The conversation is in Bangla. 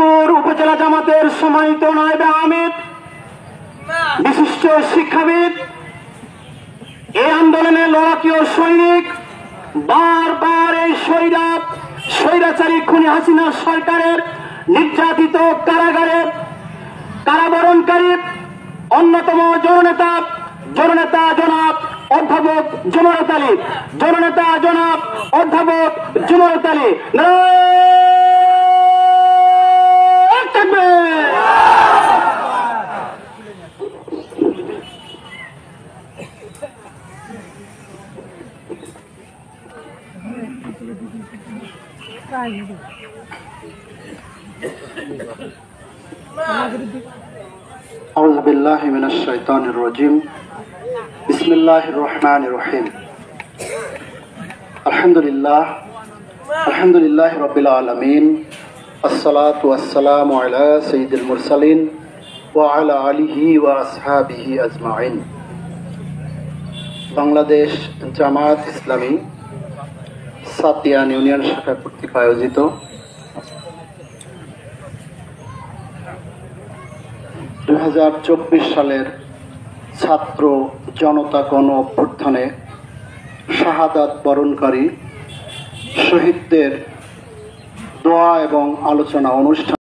শ্রীপুর উপজেলা জামাতের সম্মানিত নায়েবে আমির, বিশিষ্ট শিক্ষাবিদ, এই আন্দোলনের লড়াকীয় সৈনিক, বারবার এই স্বৈরাচারী খুনি হাসিনা সরকারের নির্যাতিত কারাগারে কারাবরণকারী অন্যতম জননেতা জনাব অধ্যাপক জুমরত আলী, জননেতা জনাব অধ্যাপক জুমরত আলী। আউযু বিল্লাহি মিনাশ শাইতানির রাজিম। বিসমিল্লাহির রহমানির রহিম। আলহামদুলিল্লাহি রাব্বিল আলামিন। আসসালাতু ওয়াসসালামু আলা সাইয়্যিদিল মুরসালিন ওয়া আলা আলিহি ওয়া আসহাবিহি আজমাইন। বাংলাদেশ জামায়াত ইসলামী সাতিয়ান ইউনিয়ন শাখা কর্তৃক আয়োজিত 2024 সালের ছাত্র জনতা গণ অভ্যুত্থানে শাহাদাত বরণকারী শহীদদের দোয়া এবং আলোচনা অনুষ্ঠান